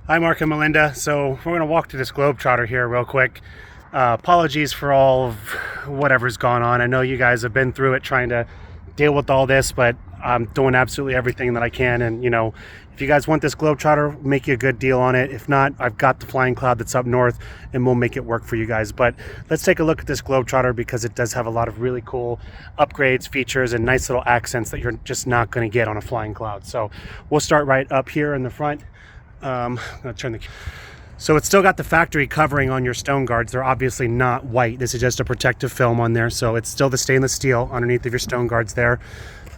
Hi, Mark and Melinda. So we're going to walk to this Globetrotter here real quick. Apologies for all of whatever's gone on. I know you guys have been through it trying to deal with all this, but I'm doing absolutely everything that I can. And, you know, if you guys want this Globetrotter, make you a good deal on it. If not, I've got the Flying Cloud that's up north and we'll make it work for you guys. But let's take a look at this Globetrotter because it does have a lot of really cool upgrades, features, and nice little accents that you're just not going to get on a Flying Cloud. So we'll start right up here in the front. I'm going to turn the... So it's still got the factory covering on your stone guards. They're obviously not white. This is just a protective film on there. So it's still the stainless steel underneath of your stone guards there.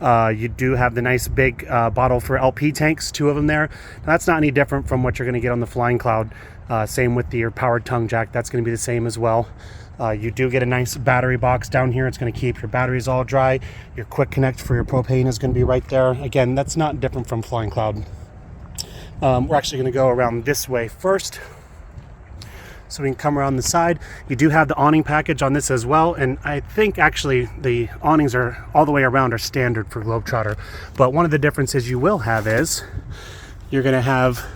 You do have the nice big bottle for LP tanks, 2 of them there. Now, that's not any different from what you're going to get on the Flying Cloud. Same with your powered tongue jack. That's going to be the same as well. You do get a nice battery box down here. It's going to keep your batteries all dry. Your quick connect for your propane is going to be right there. Again, that's not different from Flying Cloud. We're actually going to go around this way first, so we can come around the side. You do have the awning package on this as well, and I think actually the awnings are all the way around are standard for Globetrotter. But one of the differences you will have is you're going to have,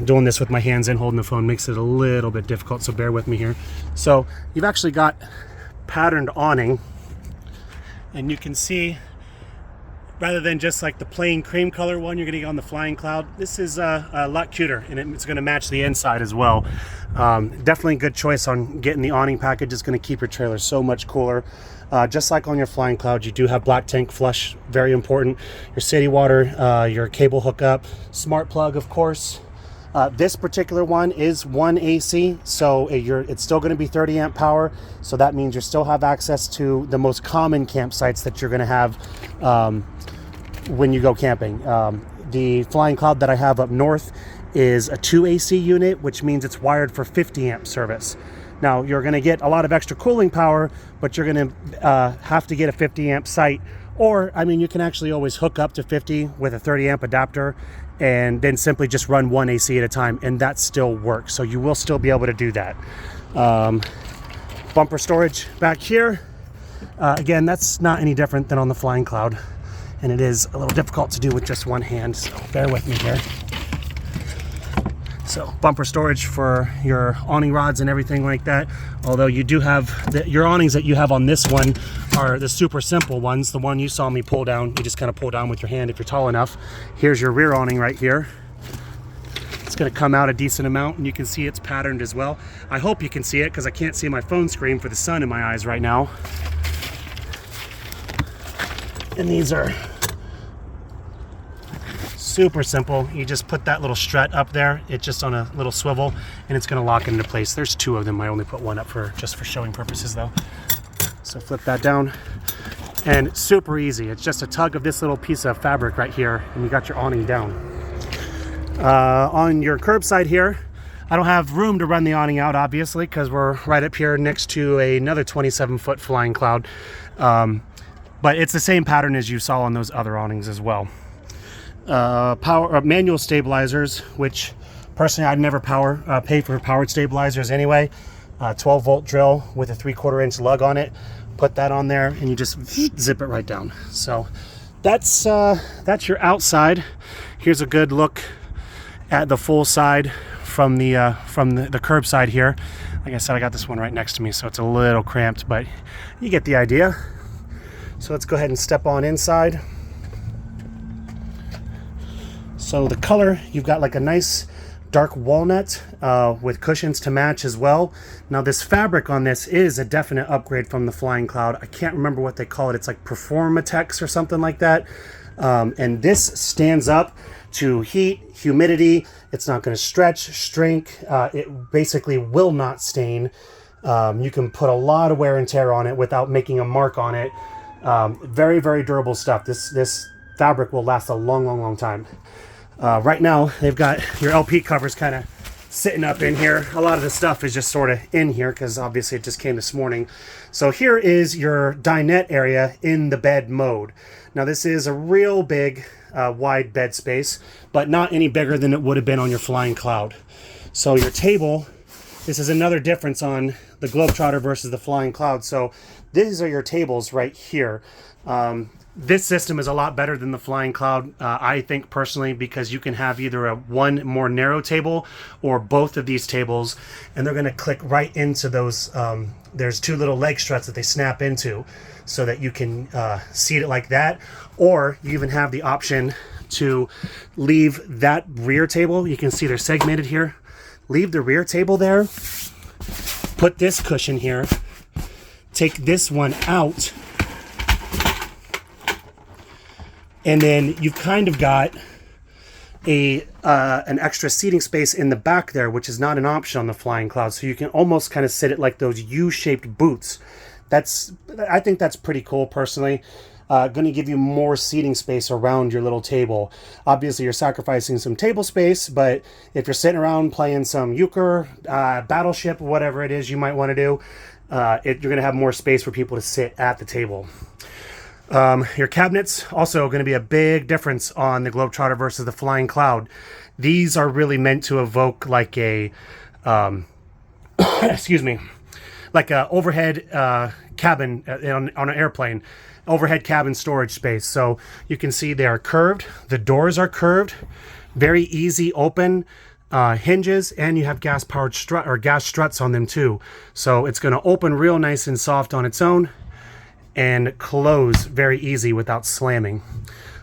doing this with my hands in holding the phone makes it a little bit difficult, so bear with me here. So you've actually got patterned awning, and you can see, rather than just like the plain cream color one you're going to get on the Flying Cloud, this is a lot cuter, and it's going to match the inside as well. Definitely a good choice on getting the awning package. It's going to keep your trailer so much cooler. Just like on your Flying Cloud, you do have black tank flush, very important. Your city water, your cable hookup, smart plug, of course. This particular one is 1 AC, so it's still going to be 30 amp power. So that means you still have access to the most common campsites that you're going to have when you go camping. The Flying Cloud that I have up north is a 2 AC unit, which means it's wired for 50 amp service. Now you're going to get a lot of extra cooling power, but you're going to have to get a 50 amp site. Or, I mean, you can actually always hook up to 50 with a 30 amp adapter and then simply just run 1 AC at a time, and that still works. So you will still be able to do that. Bumper storage back here. Again, that's not any different than on the Flying Cloud, and it is a little difficult to do with just one hand, so bear with me here. So bumper storage for your awning rods and everything like that. Although you do have, your awnings that you have on this one are the super simple ones. The one you saw me pull down, you just kind of pull down with your hand if you're tall enough. Here's your rear awning right here. It's going to come out a decent amount, and you can see it's patterned as well. I hope you can see it because I can't see my phone screen for the sun in my eyes right now. And these are super simple. You just put that little strut up there. It's just on a little swivel, and it's going to lock into place. There's 2 of them. I only put 1 up just for showing purposes though. So flip that down, and super easy. It's just a tug of this little piece of fabric right here, and you got your awning down. On your curbside here, I don't have room to run the awning out, obviously, because we're right up here next to another 27-foot Flying Cloud. But it's the same pattern as you saw on those other awnings as well. Manual stabilizers, which personally I'd never pay for powered stabilizers anyway. 12-volt drill with a 3/4 inch lug on it. Put that on there, and you just zip it right down. So that's your outside. Here's a good look at the full side from the curbside here. Like I said, I got this one right next to me, so it's a little cramped, but you get the idea. So let's go ahead and step on inside. So the color, you've got like a nice dark walnut with cushions to match as well. Now this fabric on this is a definite upgrade from the Flying Cloud. I can't remember what they call it. It's like Performatex or something like that. And this stands up to heat, humidity. It's not going to stretch, shrink. It basically will not stain. You can put a lot of wear and tear on it without making a mark on it. Very, very durable stuff. This fabric will last a long, long, long time. Right now, they've got your LP covers kind of sitting up in here. A lot of the stuff is just sort of in here because obviously it just came this morning. So here is your dinette area in the bed mode. Now this is a real big, wide bed space, but not any bigger than it would have been on your Flying Cloud. So your table this is another difference on the Globetrotter versus the Flying Cloud. So these are your tables right here. This system is a lot better than the Flying Cloud, I think personally, because you can have either a one more narrow table or both of these tables, and they're going to click right into those. There's two little leg struts that they snap into so that you can seat it like that, or you even have the option to leave that rear table. You can see they're segmented here. Leave the rear table there, put this cushion here, take this one out, and then you've kind of got an extra seating space in the back there, which is not an option on the Flying Cloud. So you can almost kind of sit it like those U-shaped boots. I think that's pretty cool personally. Going to give you more seating space around your little table. Obviously, you're sacrificing some table space, but if you're sitting around playing some euchre, battleship, whatever it is you might want to do, you're going to have more space for people to sit at the table. Your cabinets, also going to be a big difference on the Globetrotter versus the Flying Cloud. These are really meant to evoke like a, excuse me, like a overhead cabin on an airplane. Overhead cabin storage space. So you can see they are curved. The doors are curved, very easy open hinges, and you have gas powered strut or gas struts on them too. So it's going to open real nice and soft on its own and close very easy without slamming.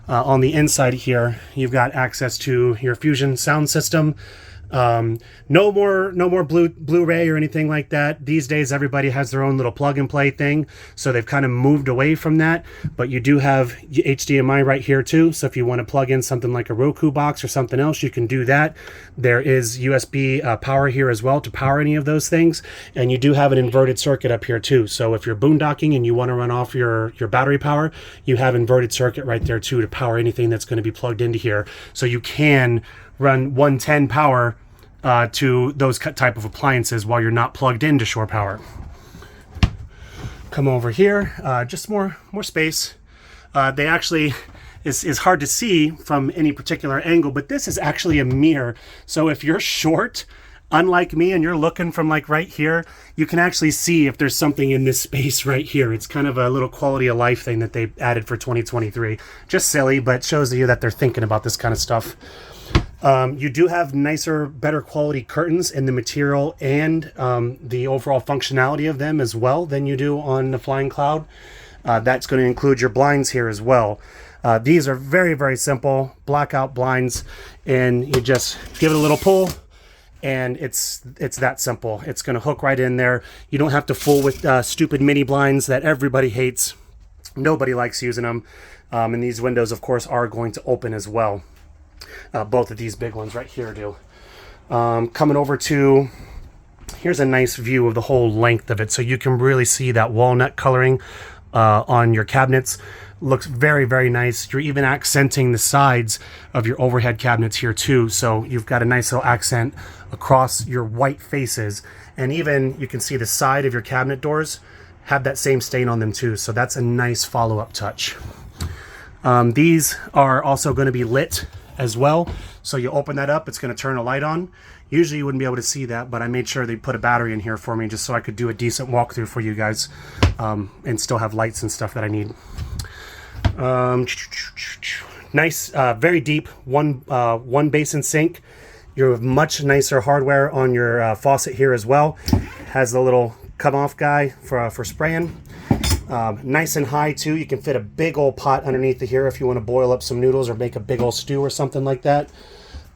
On the inside here, you've got access to your Fusion sound system. No more Blu-ray or anything like that. These days, everybody has their own little plug and play thing. So they've kind of moved away from that, but you do have HDMI right here too. So if you want to plug in something like a Roku box or something else, you can do that. There is USB power here as well to power any of those things. And you do have an inverted circuit up here too. So if you're boondocking and you want to run off your battery power, you have inverted circuit right there too to power anything that's going to be plugged into here. So you can run 110 power to those type of appliances while you're not plugged into shore power. Come over here, just more space. They actually is hard to see from any particular angle, but this is actually a mirror. So if you're short, unlike me, and you're looking from like right here, you can actually see if there's something in this space right here. It's kind of a little quality of life thing that they added for 2023. Just silly, but shows you that they're thinking about this kind of stuff. You do have nicer, better quality curtains in the material and the overall functionality of them as well than you do on the Flying Cloud. That's going to include your blinds here as well. These are very, very simple blackout blinds, and you just give it a little pull and it's that simple. It's going to hook right in there. You don't have to fool with stupid mini blinds that everybody hates. Nobody likes using them. And these windows, of course, are going to open as well. Both of these big ones right here do. Coming over to, here's a nice view of the whole length of it. So you can really see that walnut coloring on your cabinets. Looks very, very nice. You're even accenting the sides of your overhead cabinets here too. So you've got a nice little accent across your white faces. And even you can see the side of your cabinet doors have that same stain on them too. So that's a nice follow-up touch. These are also going to be lit as well. So you open that up, it's going to turn a light on. Usually you wouldn't be able to see that, but I made sure they put a battery in here for me just so I could do a decent walkthrough for you guys and still have lights and stuff that I need. Nice, very deep one basin sink. You have much nicer hardware on your faucet here as well. Has the little come off guy for spraying. Nice and high too. You can fit a big old pot underneath here if you want to boil up some noodles or make a big old stew or something like that.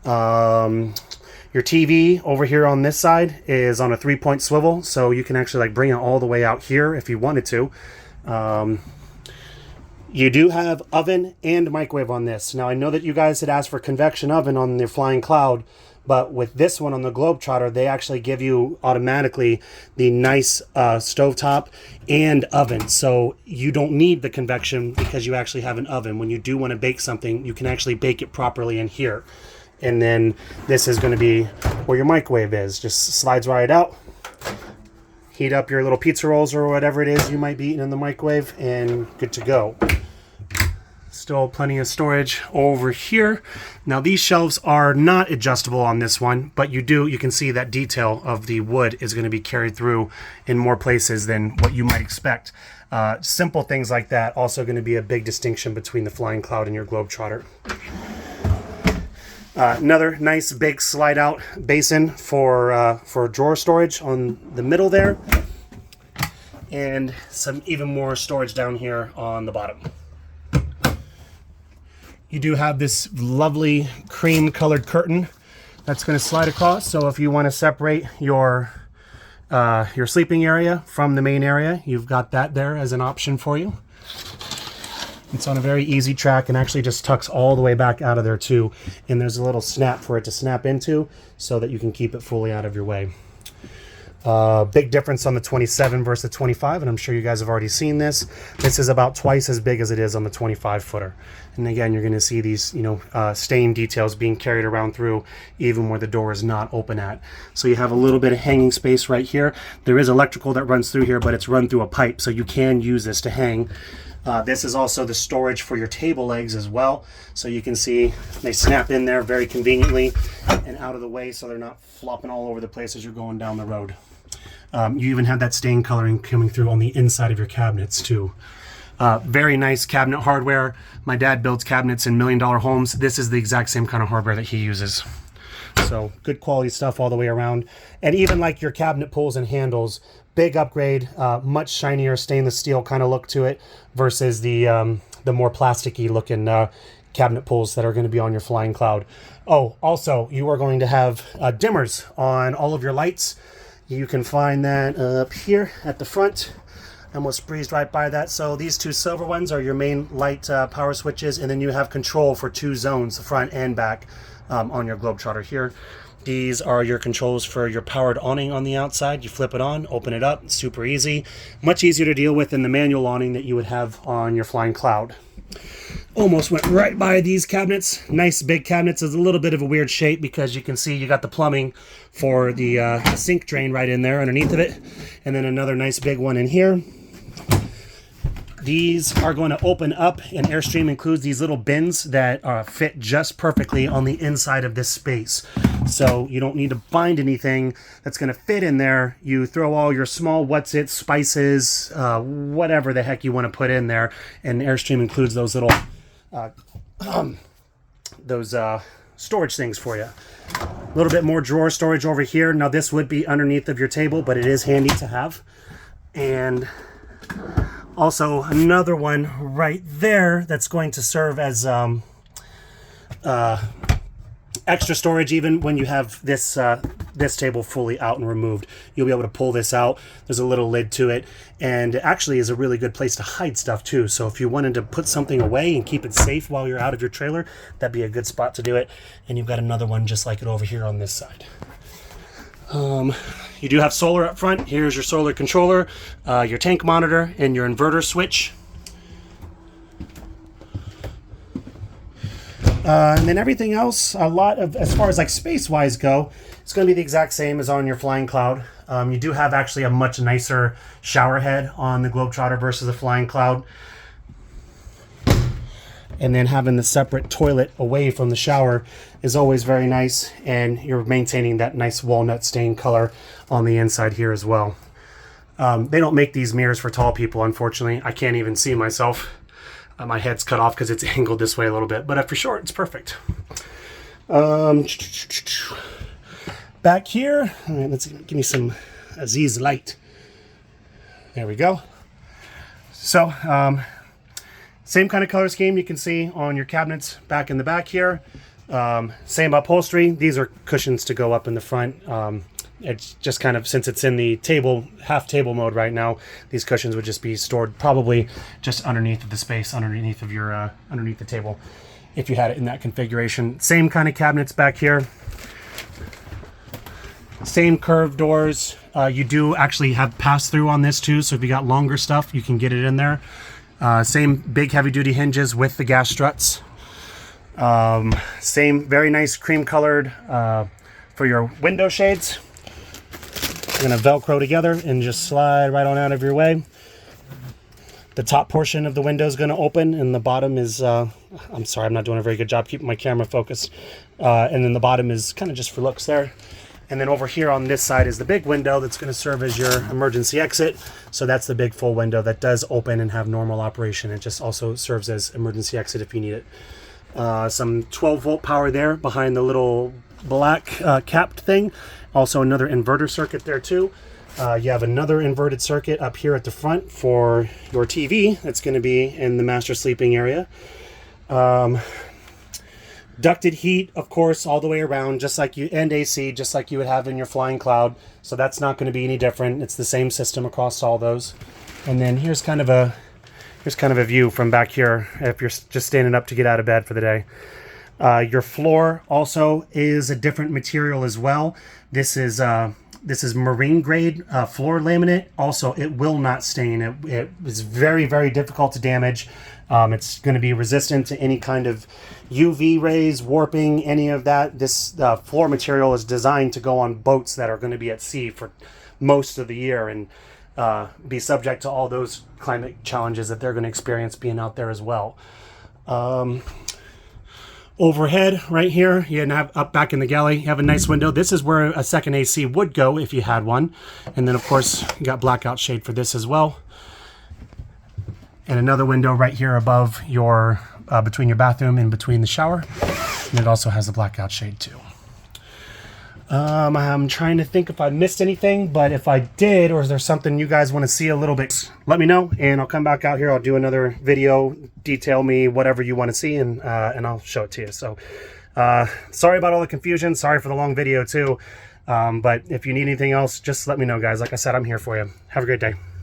Your TV over here on this side is on a 3-point swivel, so you can actually like bring it all the way out here if you wanted to. You do have oven and microwave on this. Now I know that you guys had asked for convection oven on the Flying Cloud, but with this one on the Globetrotter, they actually give you automatically the nice stovetop and oven. So you don't need the convection because you actually have an oven. When you do want to bake something, you can actually bake it properly in here. And then this is going to be where your microwave is. Just slides right out. Heat up your little pizza rolls or whatever it is you might be eating in the microwave, and good to go. Still plenty of storage over here. Now these shelves are not adjustable on this one, but you can see that detail of the wood is going to be carried through in more places than what you might expect. Simple things like that also going to be a big distinction between the Flying Cloud and your Globetrotter. Another nice big slide out basin for drawer storage on the middle there, and some even more storage down here on the bottom. You do have this lovely cream colored curtain that's going to slide across, so if you want to separate your sleeping area from the main area, you've got that there as an option for you. It's on a very easy track and actually just tucks all the way back out of there too, and there's a little snap for it to snap into so that you can keep it fully out of your way. Big difference on the 27 versus the 25, and I'm sure you guys have already seen this. This is about twice as big as it is on the 25 footer. And again, you're going to see these, stain details being carried around through even where the door is not open at. So you have a little bit of hanging space right here. There is electrical that runs through here, but it's run through a pipe, so you can use this to hang. This is also the storage for your table legs as well. So you can see they snap in there very conveniently and out of the way so they're not flopping all over the place as you're going down the road. You even have that stain coloring coming through on the inside of your cabinets too. Very nice cabinet hardware. My dad builds cabinets in $1 million homes. This is the exact same kind of hardware that he uses. So good quality stuff all the way around. And even like your cabinet pulls and handles, big upgrade, much shinier stainless steel kind of look to it versus the more plasticky looking cabinet pulls that are going to be on your Flying Cloud. Oh, also you are going to have dimmers on all of your lights. You can find that up here at the front. I almost breezed right by that. So these two silver ones are your main light power switches, and then you have control for 2 zones, the front and back, on your Globetrotter here. These are your controls for your powered awning on the outside. You flip it on, open it up, it's super easy. Much easier to deal with than the manual awning that you would have on your Flying Cloud. Almost went right by these cabinets. Nice big cabinets. It's a little bit of a weird shape because you can see you got the plumbing for the sink drain right in there underneath of it. And then another nice big one in here. These are going to open up, and Airstream includes these little bins that fit just perfectly on the inside of this space. So you don't need to find anything that's going to fit in there. You throw all your small what's-it, spices, whatever the heck you want to put in there, and Airstream includes those little storage things for you. A little bit more drawer storage over here. Now this would be underneath of your table, but it is handy to have. And also another one right there that's going to serve as extra storage even when you have this this table fully out and removed. You'll be able to pull this out. There's a little lid to it, and it actually is a really good place to hide stuff too. So if you wanted to put something away and keep it safe while you're out of your trailer, that'd be a good spot to do it. And you've got another one just like it over here on this side. You do have solar up front. Here's your solar controller, your tank monitor, and your inverter switch. And then everything else, a lot of, as far as like space-wise go, it's going to be the exact same as on your Flying Cloud. You do have actually a much nicer shower head on the Globetrotter versus the Flying Cloud. And then having the separate toilet away from the shower is always very nice, and you're maintaining that nice walnut stain color on the inside here as well. They don't make these mirrors for tall people, unfortunately. I can't even see myself. My head's cut off because it's angled this way a little bit, but for short, it's perfect. Back here, all right, let's give me some Aziz light. There we go. So, same kind of color scheme you can see on your cabinets back in the back here. Same upholstery. These are cushions to go up in the front. It's just kind of, since it's in the table, half table mode right now, these cushions would just be stored probably just underneath of the space, underneath of your, underneath the table, if you had it in that configuration. Same kind of cabinets back here. Same curved doors. You do actually have pass-through on this too, so if you got longer stuff, you can get it in there. Same big heavy-duty hinges with the gas struts. Same very nice cream-colored for your window shades. You're going to Velcro together and just slide right on out of your way. the top portion of the window is going to open, and the bottom is, I'm sorry, I'm not doing a very good job keeping my camera focused. And then the bottom is kind of just for looks there. And then over here on this side is the big window that's going to serve as your emergency exit. So that's the big full window that does open and have normal operation. It just also serves as emergency exit if you need it. Some 12-volt power there behind the little black capped thing. Also another inverter circuit there too. You have another inverted circuit up here at the front for your TV. That's going to be in the master sleeping area. Ducted heat, of course, all the way around, just like you, and AC, just like you would have in your Flying Cloud. So that's not going to be any different. It's the same system across all those. And then here's kind of a view from back here if you're just standing up to get out of bed for the day. Your floor also is a different material as well. This is marine grade floor laminate. Also, it will not stain. It is very, very difficult to damage. It's going to be resistant to any kind of UV rays, warping, any of that. This floor material is designed to go on boats that are going to be at sea for most of the year and be subject to all those climate challenges that they're going to experience being out there as well. Overhead right here, you have up back in the galley, you have a nice window. This is where a second AC would go if you had one. And then of course you got blackout shade for this as well. And another window right here above your between your bathroom and between the shower. And it also has the blackout shade too. I'm trying to think if I missed anything, but if I did, or is there something you guys want to see a little bit, let me know and I'll come back out here. I'll do another video, detail me whatever you want to see, and I'll show it to you. So sorry about all the confusion. Sorry for the long video too. But if you need anything else, just let me know, guys. Like I said, I'm here for you. Have a great day.